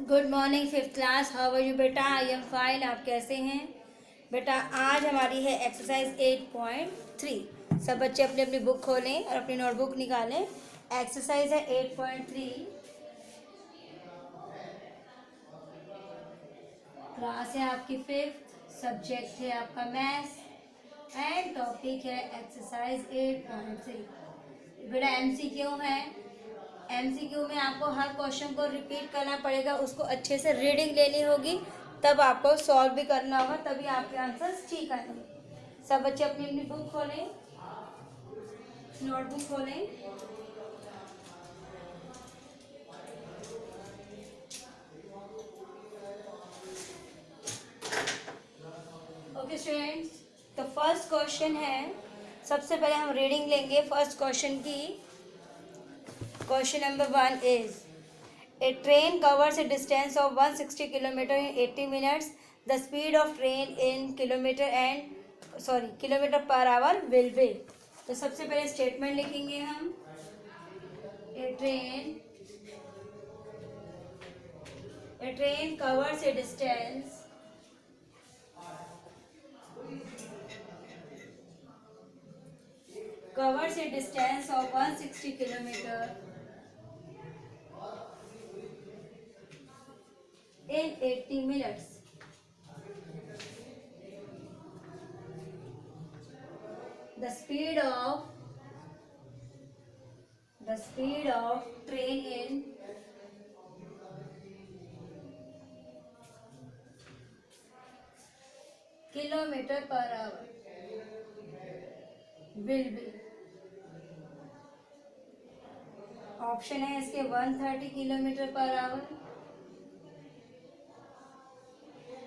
Good morning fifth class. How are you बेटा? I am fine. आप कैसे हैं बेटा? आज हमारी है एक्सरसाइज 8.3। सब बच्चे अपनी अपनी बुक खोलें और अपनी नोटबुक निकालें। एक्सरसाइज है 8.3। क्लास है आपकी फिफ्थ, सब्जेक्ट है आपका मैथ्स एंड टॉपिक है एक्सरसाइज 8.3। बेटा एमसीक्यू है। एमसीक्यू में आपको हर क्वेश्चन को रिपीट करना पड़ेगा, उसको अच्छे से रीडिंग लेनी होगी, तब आपको सॉल्व भी करना होगा, तभी आपके आंसर्स ठीक आएंगे। सब बच्चे अपनी अपनी बुक खोलें, नोटबुक खोलें। ओके स्टूडेंट्स, तो फर्स्ट क्वेश्चन है, सबसे पहले हम रीडिंग लेंगे फर्स्ट क्वेश्चन की। Question number 1 is A train covers a distance of 160 kilometer in 80 minutes. The speed of train in kilometer per hour will be. तो सबसे पहले स्टेटमेंट लिखेंगे हम। A train covers a distance of 160 kilometer in 80 minutes. The speed of train in kilometer per hour will be. Option है इसके 130 kilometre per our,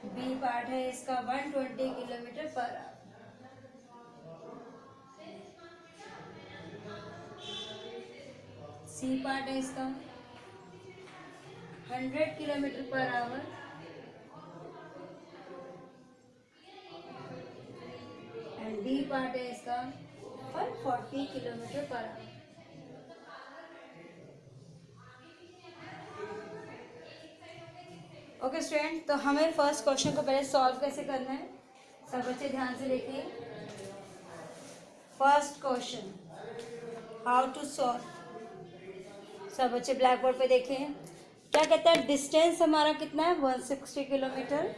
B part है इसका 120 kilometre per our, C part है इसका 100 kilometre per hour, and D part है इसका 140 kilometre per hour. Okay student, तो हमें फर्स्ट क्वेश्चन को पहले सॉल्व कैसे करना है, सब बच्चे ध्यान से देखिए। First question, how to solve. सब बच्चे ब्लैक बोर्ड पे देखें। क्या कहता है? डिस्टेंस हमारा कितना है? 160 किलोमीटर,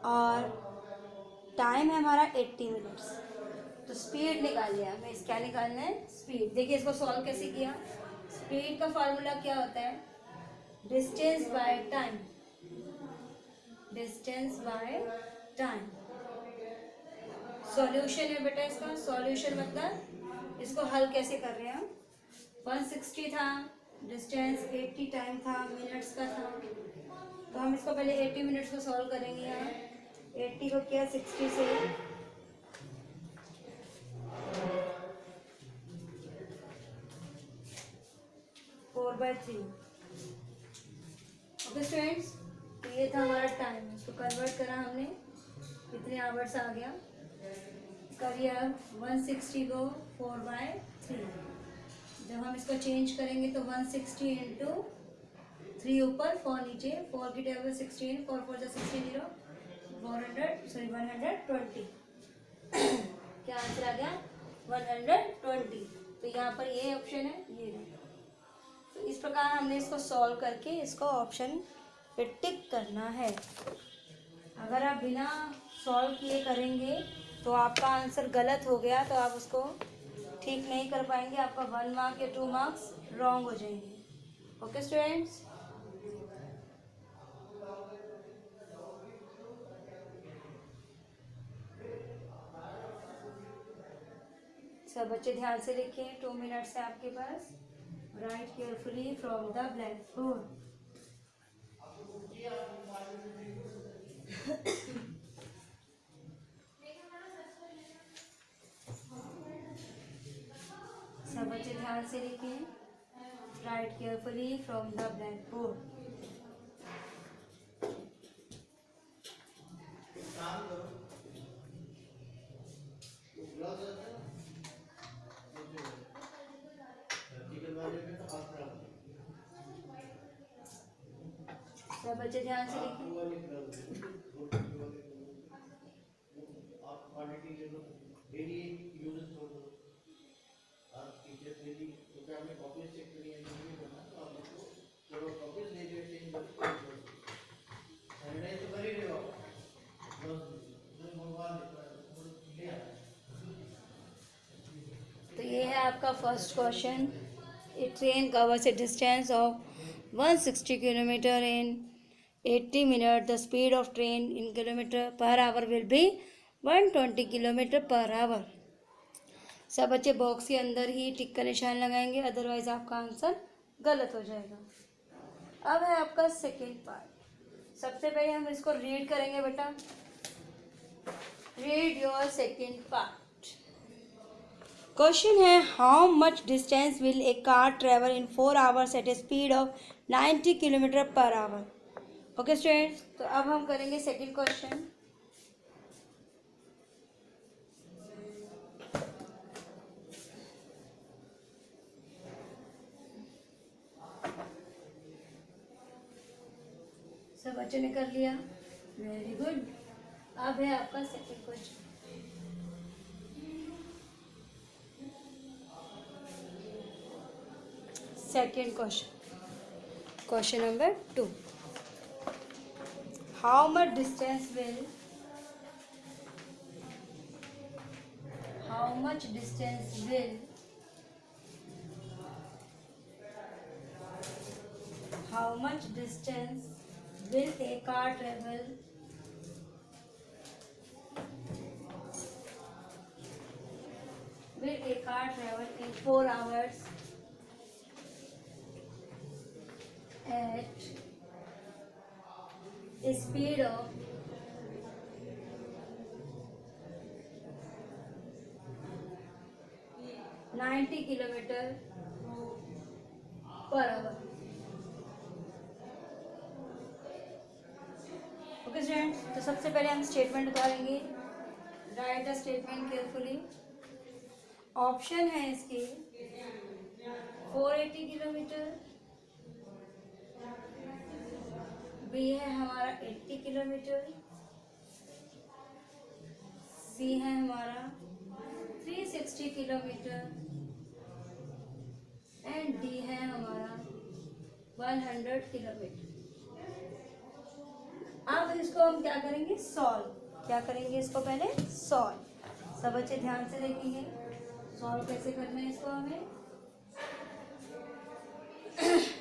और टाइम है हमारा 80 मिनट्स। तो स्पीड निकाल लिया हमें। क्या निकालना है? स्पीड। देखिए इसको सॉल्व कैसे किया। स्पीड का फॉर्मूला क्या होता है? Distance by time. Distance by time. Solution है बेटा इसका। सॉल्यूशन मतलब इसको हल कैसे कर रहे हैं हम। 160 था डिस्टेंस, 80 टाइम था, मिनट्स का था, तो हम इसको पहले 80 मिनट्स को सॉल्व करेंगे। यहाँ 80 को किया 60 से, 4/3। ओके स्टूडेंट्स, तो ये था हमारा टाइम। इसको कन्वर्ट करा हमने, कितने आवर्स आ गया। करिए 160 को 4/3। जब हम इसको चेंज करेंगे तो 160 इंटू 3 ऊपर 4 नीचे, 4 की टेबल 16, 4 4 16 120। क्या आंसर आ गया? 120। तो यहाँ पर ये ऑप्शन है, ये नहीं। तो इस प्रकार हमने इसको सॉल्व करके इसको ऑप्शन पे टिक करना है। अगर आप बिना सॉल्व किए करेंगे तो आपका आंसर गलत हो गया तो आप उसको ठीक नहीं कर पाएंगे, आपका 1 मार्क या 2 मार्क्स रॉन्ग हो जाएंगे। ओके स्टूडेंट्स, सब बच्चे ध्यान से लिखें। 2 मिनट्स है आपके पास। Write carefully from the black board. सब बच्चे ध्यान से लिखें। Write carefully from the black board. सब बच्चे ध्यान से लिखें। तो ये है आपका first question. A train covers a distance of 160 kilometre in 80 minute. The speed of train in kilometre per hour will be 120 kilometre per hour. सब बच्चे बॉक्स के अंदर ही टिक का निशान लगाएंगे, अदरवाइज आपका आंसर गलत हो जाएगा। अब है आपका सेकेंड पार्ट। सबसे पहले हम इसको रीड करेंगे बेटा। Read your second part. Question है, how much distance will a car travel in 4 hours at a speed of 90 kilometre per hour. Okay students, तो अब हम करेंगे सेकेंड क्वेश्चन। सब बच्चों ने कर लिया, वेरी गुड। अब है आपका second question. Second question, question number 2। How much distance will how much distance will a car travel in 4 hours at a speed of 90 kilometre per hour. Okay students, तो सबसे पहले हम स्टेटमेंट उतारेंगे। Write the statement carefully. Option है इसके 480 kilometre, B है हमारा 80 kilometre, सी है हमारा 360 किलोमीटर एंड डी है हमारा 100 किलोमीटर। अब इसको हम क्या करेंगे, सॉल्व। क्या करेंगे इसको पहले सॉल्व। सब बच्चे ध्यान से देखेंगे सॉल्व कैसे करना है इसको हमें।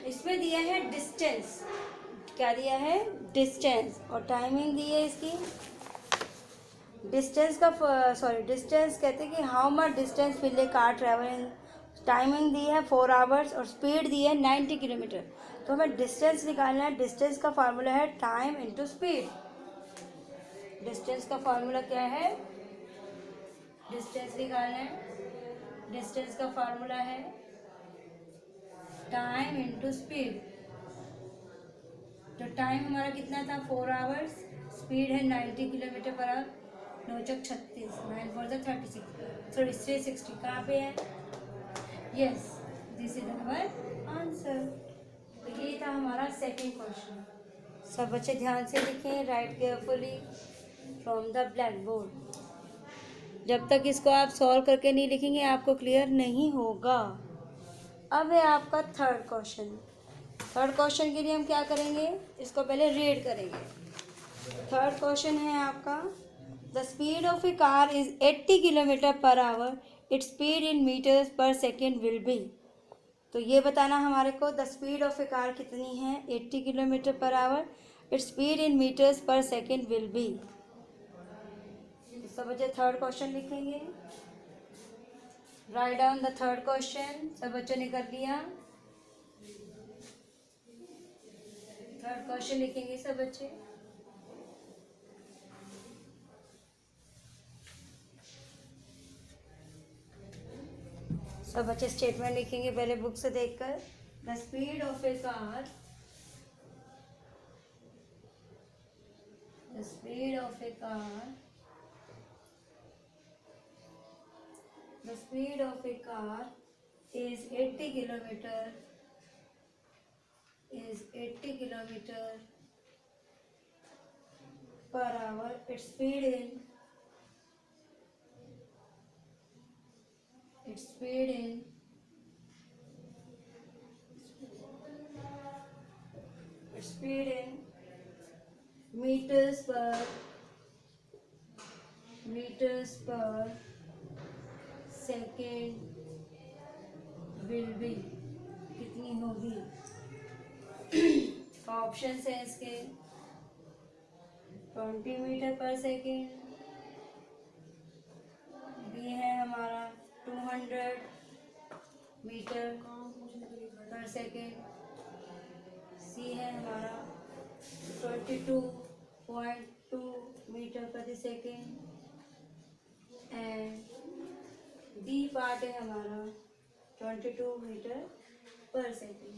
इसमें दिया है डिस्टेंस, क्या दिया है, डिस्टेंस, और टाइमिंग दी है इसकी। डिस्टेंस कहते हैं कि how much distance will a car travel in, timing दी है 4 आवर्स और स्पीड दी है 90 किलोमीटर। तो हमें डिस्टेंस निकालना है। डिस्टेंस का फार्मूला है टाइम इंटू स्पीड। डिस्टेंस का फार्मूला क्या है, डिस्टेंस निकालना है। डिस्टेंस का फार्मूला है टाइम इंटू स्पीड। तो टाइम हमारा कितना था, 4 आवर्स, स्पीड है 90 किलोमीटर पर आवर। 9 36, 9 4 36, सॉरी 360 कहाँ पे है, yes this is our answer. तो ये था हमारा सेकेंड क्वेश्चन। सब बच्चे ध्यान से लिखें, write carefully from the black board. जब तक इसको आप सॉल्व करके नहीं लिखेंगे आपको क्लियर नहीं होगा। अब है आपका थर्ड क्वेश्चन। थर्ड क्वेश्चन के लिए हम क्या करेंगे, इसको पहले रीड करेंगे। थर्ड क्वेश्चन है आपका, the speed of a car is 80 kilometre per hour, it's speed in metres per second will be. तो ये बताना हमारे को, the speed of a car कितनी है, 80 kilometre per hour, it's speed in metres per second will be. सब बच्चे third question लिखेंगे। Write down the third question. सब बच्चों ने कर लिया, थर्ड क्वेश्चन लिखेंगे सब बच्चे। सब बच्चे स्टेटमेंट लिखेंगे पहले बुक से देखकर। The speed of a car, the speed of a car, the speed of a car is 80 kilometre, per hour. Its speed in meters per second will be कितनी होगी? ऑप्शन है इसके 20 मीटर पर second, B है हमारा 200 metre पर second, सी है हमारा 22.2 मीटर प्रति सेकेंड एंड डी पार्ट है हमारा 22 मीटर पर सेकेंड।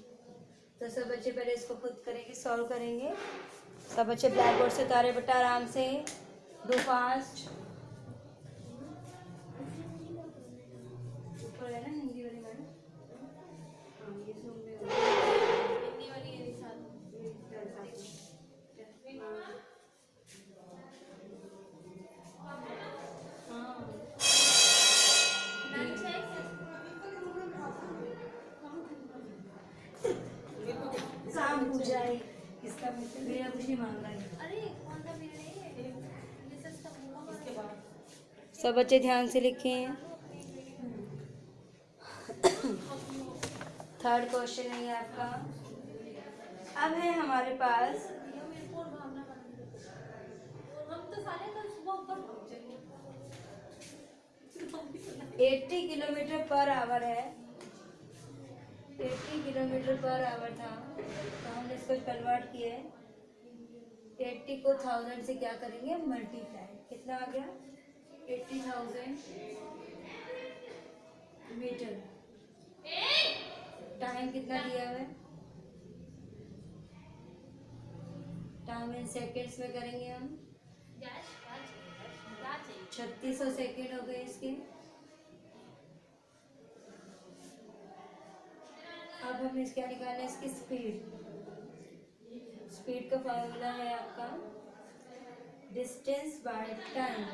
तो सब बच्चे पहले इसको खुद करेंगे, सॉल्व करेंगे। सब बच्चे ब्लैक बोर्ड से उतारे बेटा, आराम से, डू फास्ट। ऊपर है ना हिंदी वाली मैडम, हाँ ये जूम में हिंदी वाली है साथ। शाम पूजा है, इसका मेरा कुछ नहीं मांग रहा है। अरे कौन सा पीरियड है इसके बाद? सब बच्चे ध्यान से लिखें। थर्ड क्वेश्चन है ये आपका। अब है हमारे पास 80 किलोमीटर पर आवर है, 80 किलोमीटर पर आवर था, तो हमने इसको कन्वर्ट किया है। 80 को 1000 से क्या करेंगे? मल्टीप्लाई। कितना आ गया? 80,000 मीटर। टाइम कितना दिया हुआ है? टाइम इन सेकेंड्स में करेंगे हम। 3600 सेकेंड हो गए इसके। अब हमें क्या निकालना है? इसकी स्पीड। स्पीड का फॉर्मूला है आपका distance by time.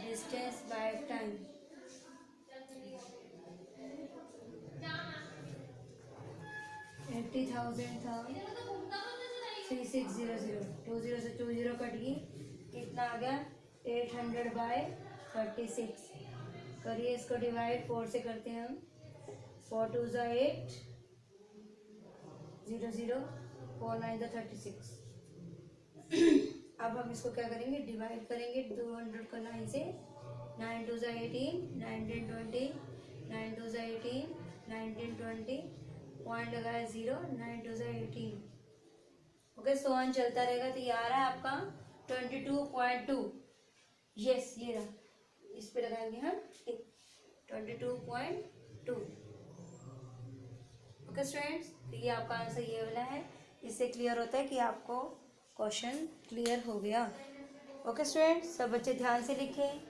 Distance by time 80,000 था, 3600, 20 से 20 कट गई, कितना आ गया? 800/36। करिए इसको डिवाइड 4 से करते हैं हम। 4 2 8, 0 0, 4 9 36। अब हम इसको क्या करेंगे? डिवाइड करेंगे 200 को 9 से। 9 2 18, 19 20, 9 2 18, 19 20, पॉइंट लगाया 0, 9 2 18। ओके, सो ऑन चलता रहेगा। तो ये आ रहा है आपका 22.2। यस, ये रहा। इस पे लगाएंगे हम 22.2। ओके स्टूडेंट्स, तो ये आपका आंसर ये वाला है। इससे क्लियर होता है कि आपको क्वेश्चन क्लियर हो गया। ओके स्टूडेंट्स, सब बच्चे ध्यान से लिखें।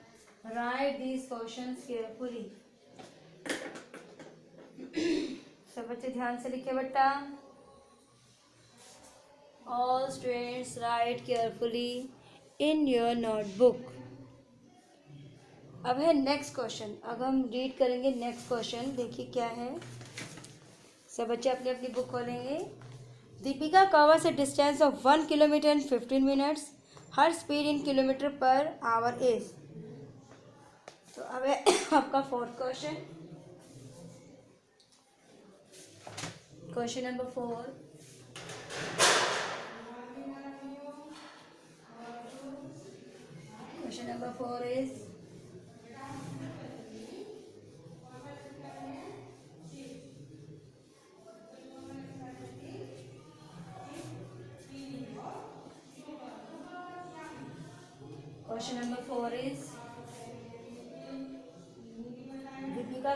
Right these questions carefully. सब बच्चे ध्यान से लिखे बेटा। All students right carefully in your notebook. अब है नेक्स्ट क्वेश्चन। अब हम रीड करेंगे नेक्स्ट क्वेश्चन। देखिए क्या है। सब बच्चे अपनी अपनी बुक खोलेंगे। Deepika covers a distance of 1 kilometer in 15 minutes. Her speed in kilometer per hour is. तो अब है आपका fourth question. Question number 4। Question number 4 is Deepika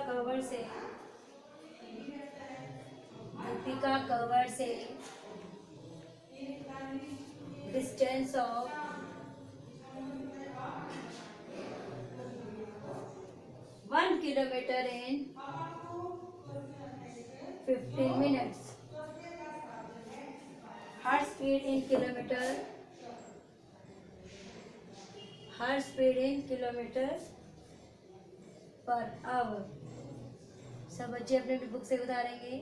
cover से distance of 1 kilometer in 15 minutes. Her speed in kilometer her speed in kilometre per hour. सब बच्चे अपने अपनी book से उतारेंगे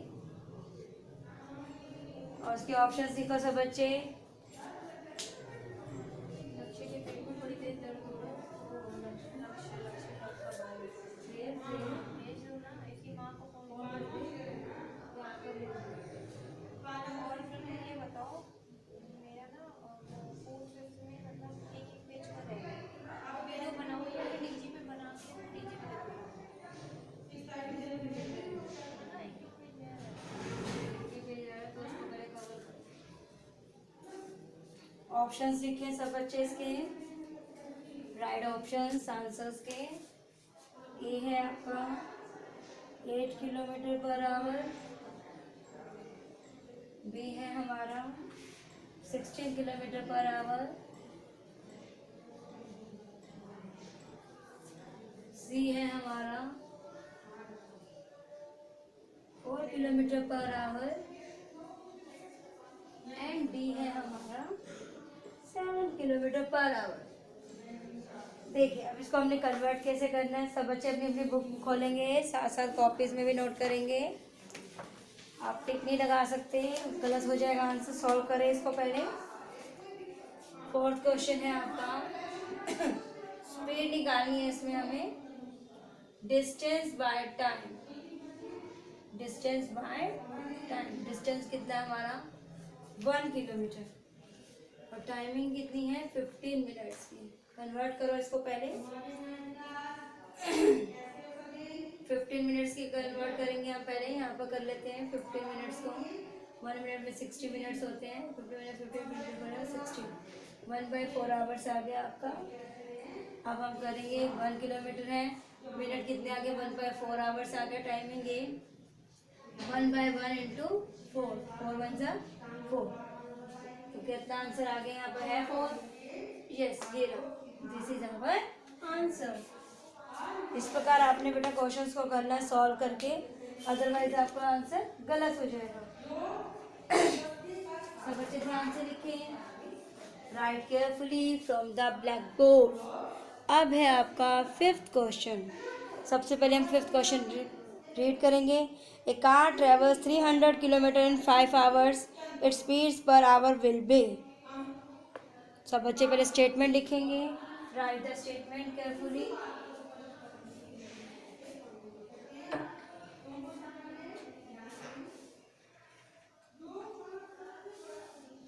और उसके ऑप्शंस लिखो सब बच्चे। ऑप्शंस लिखे सब बच्चे इसके, राइट ऑप्शंस आंसर्स के। ए है आपका 8 किलोमीटर पर आवर, बी है हमारा 16 किलोमीटर पर आवर, सी है हमारा 4 kilometre per hour and D है हमारा 7 किलोमीटर पर आवर। देखिए अब इसको हमने कन्वर्ट कैसे करना है, सब बच्चे अपनी अपनी बुक खोलेंगे, साथ साथ कॉपीज में भी नोट करेंगे। आप टिक नहीं लगा सकते, गलत हो जाएगा आंसर। सॉल्व करें इसको पहले। फोर्थ क्वेश्चन है आपका स्पीड निकालनी है इसमें हमें, distance by time. Distance by time, distance कितना है हमारा 1 किलोमीटर और टाइमिंग कितनी है 15 मिनट्स की। कन्वर्ट करो इसको पहले 15 मिनट्स की कन्वर्ट करेंगे हम पहले। यहाँ पर कर लेते हैं 15 मिनट्स को, 1 मिनट में 60 मिनट्स होते हैं, 15 मिनट 60, 1/4 आवर्स आ गया आपका। अब हम करेंगे 1 किलोमीटर है, मिनट कितने आ गए 1/4 आवर्स आ गया। टाइमिंग ये 1/1 इंटू 4, 4 1 जा 4, तो कितना आंसर आ गया यहाँ पर है 4। यस ये रहा, दिस इज आवर आंसर। इस प्रकार आपने बेटा क्वेश्चंस को करना है सॉल्व करके, अदरवाइज आपका आंसर गलत हो जाएगा। सब बच्चे ध्यान से लिखें, write carefully from the black board. अब है आपका 5th क्वेश्चन। सबसे पहले हम 5th क्वेश्चन रीड करेंगे। A car travels 300 kilometre in 5 hours, its speeds per hour will be. सब बच्चे पहले स्टेटमेंट लिखेंगे, राइट द स्टेटमेंट केयरफुली।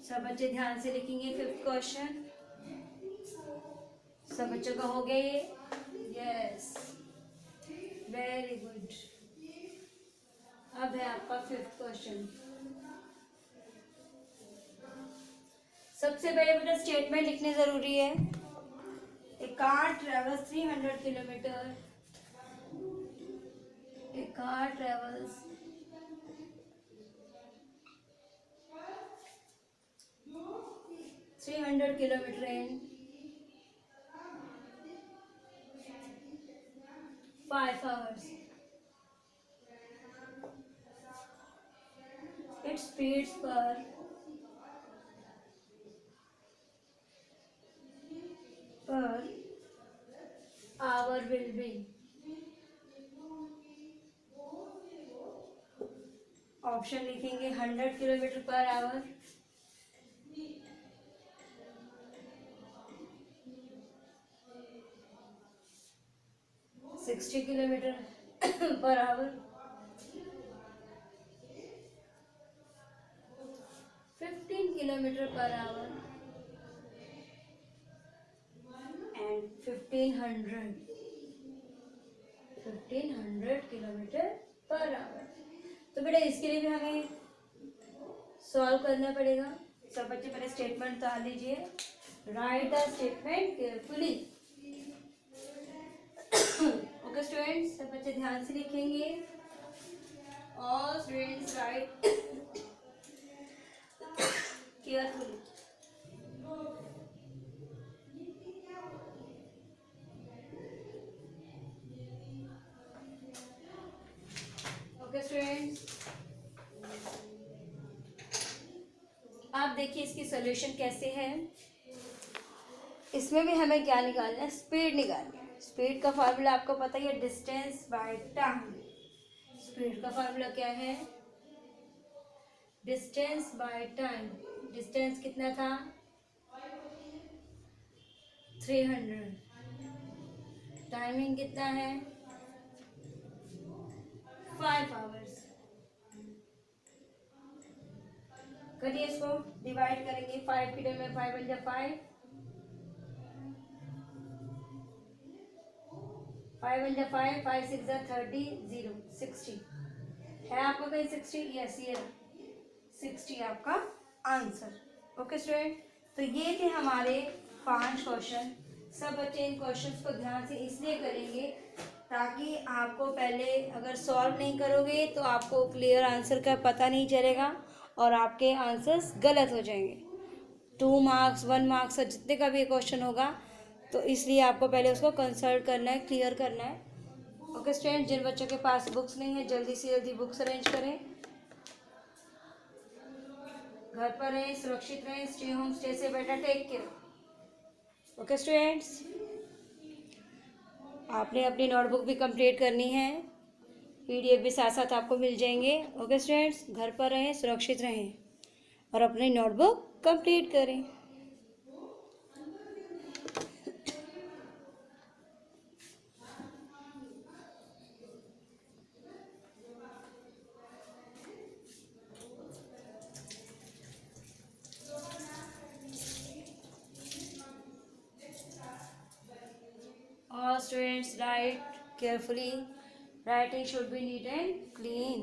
सब बच्चे ध्यान से लिखेंगे 5th क्वेश्चन। सब बच्चों का हो गया ये, यस वेरी गुड। अब है आपका 5th क्वेश्चन। सबसे पहले बेटा स्टेटमेंट लिखने जरूरी है। A car travels 300 kilometre, a car travels 300 kilometre in 5 hours. Its speeds per hour will be, option लिखेंगे 100 kilometre per hour, 60 kilometre per hour, 15 kilometre per hour and 1500 kilometre per hour. तो बेटा इसके लिए भी हमें सॉल्व करना पड़ेगा। सब बच्चे पहले स्टेटमेंट उतार लीजिए, right the statement carefully. Okay students, सब बच्चे ध्यान से लिखेंगे। All students right carefully. Okay students, आप देखिए इसकी सॉल्यूशन कैसे है। इसमें भी हमें क्या निकालना है, स्पीड निकालना है। स्पीड का फार्मूला आपको पता ही है, डिस्टेंस बाय टाइम। स्पीड का फार्मूला क्या है, डिस्टेंस बाय टाइम। डिस्टेंस कितना था, 300। टाइमिंग कितना है, 5 आवर्स। करिए इसको, डिवाइड करेंगे 5 पीरियड में, 5 बन जा 5, 5 बन जा 5, 5 6 जा 30, 0 60 है आपका कहीं 60, यस ये 60 आपका आंसर। ओके स्टूडेंट, तो ये थे हमारे 5 क्वेश्चन। सब बच्चे इन क्वेश्चंस को ध्यान से इसलिए करेंगे ताकि आपको पहले अगर सॉल्व नहीं करोगे तो आपको क्लियर आंसर का पता नहीं चलेगा और आपके आंसर्स गलत हो जाएंगे। 2 मार्क्स 1 मार्क्स जितने का भी क्वेश्चन होगा, तो इसलिए आपको पहले उसको कंसल्ट करना है, क्लियर करना है। ओके स्टूडेंट, जिन बच्चों के पास बुक्स नहीं है जल्दी से जल्दी बुक्स अरेंज करें। घर पर रहें, सुरक्षित रहें, stay home, stay safe better, take care. Okay students, आपने अपनी नोटबुक भी कंप्लीट करनी है, पीडीएफ भी साथ साथ आपको मिल जाएंगे। ओके स्टूडेंट्स, घर पर रहें, सुरक्षित रहें और अपनी नोटबुक कंप्लीट करें। All students write carefully. Writing should be neat and clean.